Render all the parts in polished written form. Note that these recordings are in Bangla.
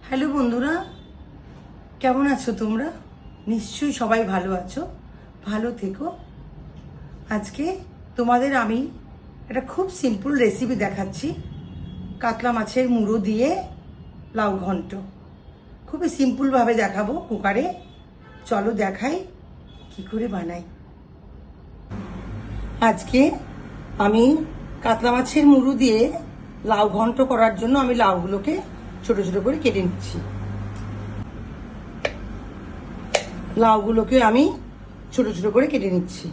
হ্যালো বন্ধুরা, কেমন আছো তোমরা? নিশ্চয়ই সবাই ভালো আছো, ভালো থেকো। আজকে তোমাদের আমি একটা খুব সিম্পল রেসিপি দেখাচ্ছি। কাতলা মাছের মুড়ো দিয়ে লাউ ঘন্ট খুবই সিম্পলভাবে দেখাবো কুকারে। চলো দেখাই কি করে বানাই। আজকে আমি কাতলা মাছের মুড়ো দিয়ে লাউ ঘন্ট করার জন্য আমি লাউগুলোকে ছোট ছোট করে কেটে নিচ্ছি। লাউগুলোকে আমি ছোট ছোট করে কেটে নিচ্ছি।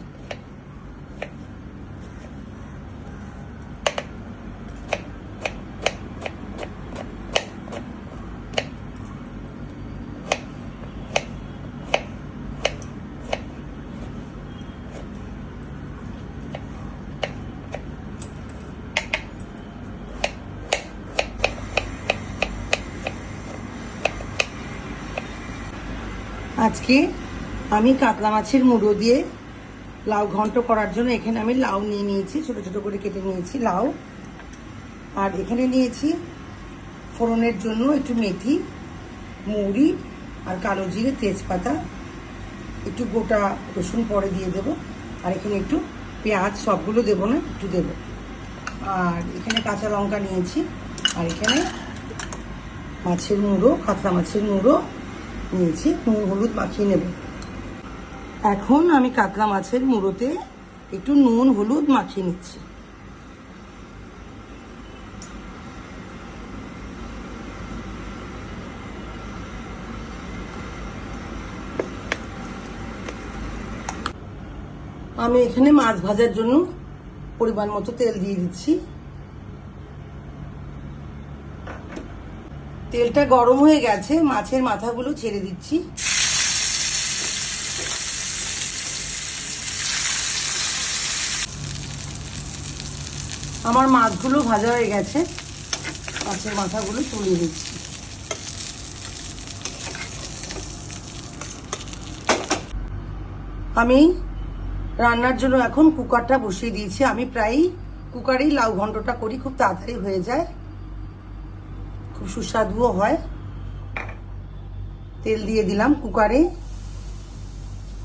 আজকে আমি কাতলা মাছের মুড়ো দিয়ে লাউ ঘন্ট করার জন্য এখানে আমি লাউ নিয়ে নিয়েছি, ছোট ছোট করে কেটে নিয়েছি লাউ। আর এখানে নিয়েছি ফোড়নের জন্য একটু মেথি, মৌরি আর কালো জিরে, তেজপাতা, একটু গোটা রসুন পরে দিয়ে দেবো। আর এখানে একটু পেঁয়াজ, সবগুলো দেবো না, একটু দেবো। আর এখানে কাঁচা লঙ্কা নিয়েছি। আর এখানে মাছের মুড়ো, কাতলা মাছের মুড়ো নিয়েছি, নুন হলুদ মাখিয়ে নেব। এখন আমি কাতলা মাছের মুড়োতে একটু নুন হলুদ মাখিয়ে নিচ্ছি। আমি এখানে মাছ ভাজার জন্য পরিমাণ মতো তেল দিয়ে দিচ্ছি। তেলটা গরম হয়ে গেছে, মাছের মাথাগুলো ছেড়ে দিচ্ছি। আমার মাছগুলো ভাজা হয়ে গেছে, মাছের মাথাগুলো তুলে দিচ্ছি। আমি রান্নার জন্য এখন কুকারটা বসিয়ে দিয়েছি। আমি প্রায় কুকারেই লাউ ঘন্টটা করি, খুব তাড়াতাড়ি হয়ে যায়, খুব সুস্বাদুও হয়। তেল দিয়ে দিলাম কুকারে।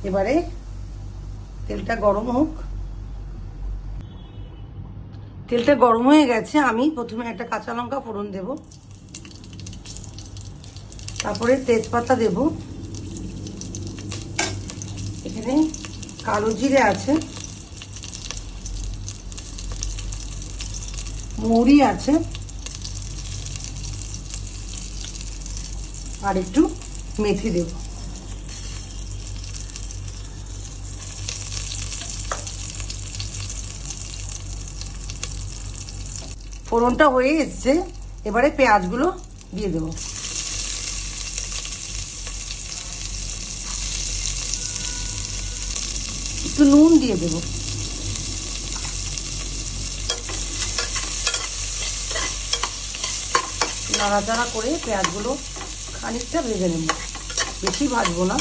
এবারে তেলটা গরম হোক। তেলটা গরম হয়ে গেছে, আমি প্রথমে একটা কাঁচা লঙ্কা ফোড়ন দেব, তারপরে তেজপাতা দেব। এখানে কালো জিরে আছে, মৌরি আছে, আর একটু মেথি দেব। ফোড়নটা হয়ে এসছে, এবারে পেঁয়াজগুলো দিয়ে দেব। একটু নুন দিয়ে দেব। নাড়াচাড়া করে পেঁয়াজগুলো খানিকটা ভেজে নেব, বেশি ভাজবো না।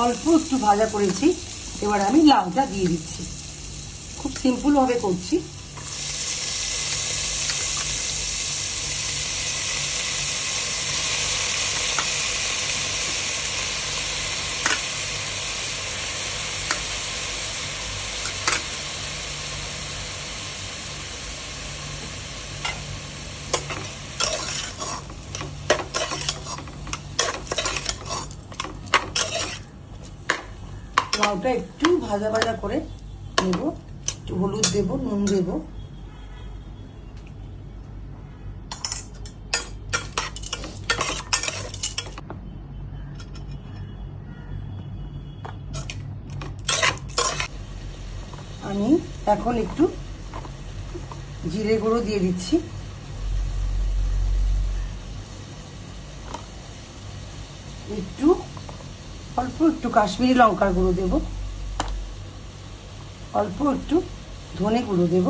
অল্প একটু ভাজা করেছি, এবার আমি লাউটা দিয়ে দিচ্ছি। খুব সিম্পল ভাবে করছি। লাউটা একটু ভাজা ভাজা করে নেব, একটু হলুদ দেব, নুন দেব। আমি এখন একটু জিরে গুঁড়ো দিয়ে দিচ্ছি, একটু অল্প একটু কাশ্মীরি লঙ্কার গুঁড়ো দেব, অল্প একটু ধনে গুঁড়ো দেব।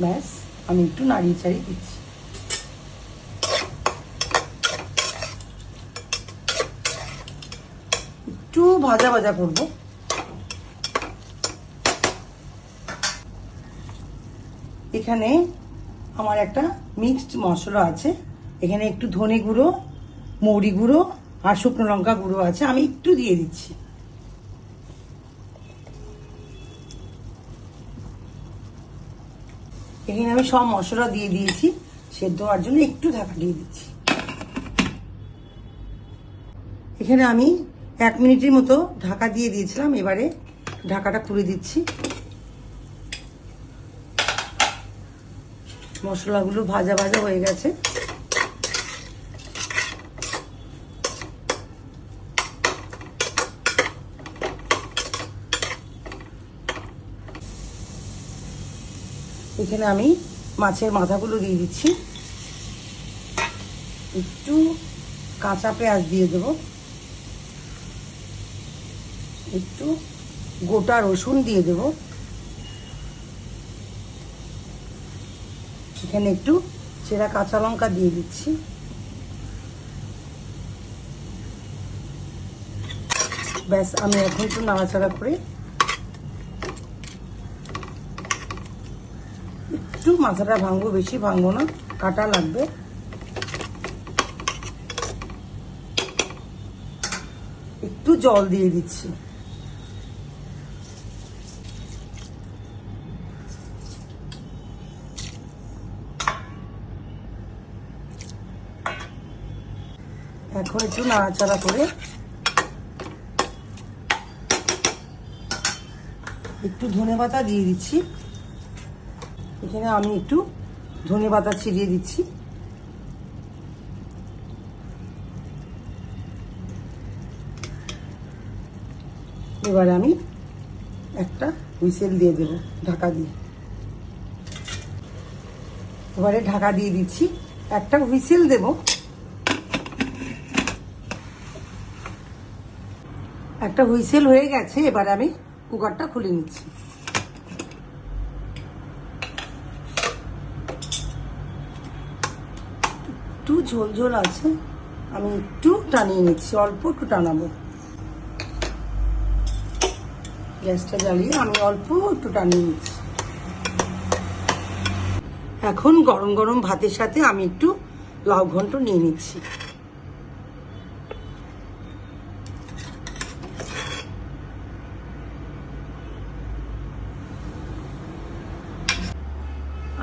ব্যাস, আমি একটু নাড়িয়ে চাড়িয়ে দিচ্ছি। একটু একটু ভাজা ভাজা করব। এখানে আমার একটা মিক্সড মশলা আছে, এখানে একটু ধনে গুঁড়ো, মৌরি গুঁড়ো আর শুকনো লঙ্কা গুঁড়ো আছে, আমি একটু দিয়ে দিচ্ছি। এখানে আমি সব মশলা দিয়ে দিয়েছি, সেদ্ধ হওয়ার জন্য একটু ঢাকা দিয়ে দিচ্ছি। এখানে আমি 1 মিনিটের মতো ঢাকা দিয়ে দিয়েছিলাম, এবারে ঢাকাটা খুলে দিচ্ছি। মশলাগুলো ভাজা ভাজা হয়ে গেছে। এখানে আমি মাছের মাথাগুলো দিয়ে দিচ্ছি, একটু কাঁচা পেঁয়াজ দিয়ে দেবো, একটু গোটা রসুন দিয়ে দেবো, এখানে একটু চেরা কাঁচা লঙ্কা দিয়ে দিচ্ছি। ব্যাস, আমি এখন একটু নাড়াচাড়া করে একটু মাথাটা ভাঙবো, বেশি ভাঙবো না, কাটা লাগবে। একটু জল দিয়ে দিচ্ছি। এখন একটু নাড়াচাড়া করে একটু ধনেপাতা দিয়ে দিচ্ছি। এখানে আমি একটু ধনেপাতা ছিটিয়ে দিচ্ছি। এবারে আমি একটা হুইসেল দিয়ে দেব ঢাকা দিয়ে। এবারে ঢাকা দিয়ে দিচ্ছি, একটা হুইসেল দেব। একটা হুইসেল হয়ে গেছে, এবারে আমি কুকারটা খুলে নিচ্ছি। একটু ঝোল ঝোল আছে, আমি একটু টানিয়ে নিচ্ছি, অল্প একটু টানাবো। গ্যাসটা জ্বালিয়ে আমি অল্প একটু টানিয়ে নিচ্ছি। এখন গরম গরম ভাতের সাথে আমি একটু লাউ ঘন্ট নিয়ে নিচ্ছি।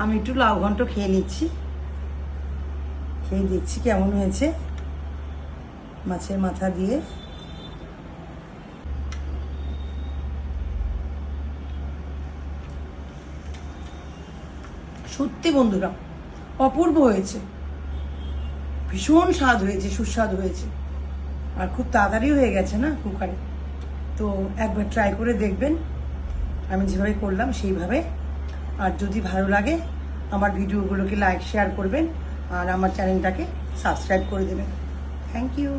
আমি একটু লাউ ঘন্ট খেয়ে নিচ্ছি, খেয়ে দেখছি কেমন হয়েছে মাছের মাথা দিয়ে। সত্যি বন্ধুরা, অপূর্ব হয়েছে, ভীষণ স্বাদ হয়েছে, সুস্বাদু হয়েছে, আর খুব তাড়াতাড়ি হয়ে গেছে না কুকারে। তো একবার ট্রাই করে দেখবেন, আমি যেভাবে করলাম সেইভাবে। আর যদি ভালো লাগে আমার ভিডিওগুলোকে লাইক শেয়ার করবেন, আর আমার চ্যানেলটাকে সাবস্ক্রাইব করে দেবেন। Thank you.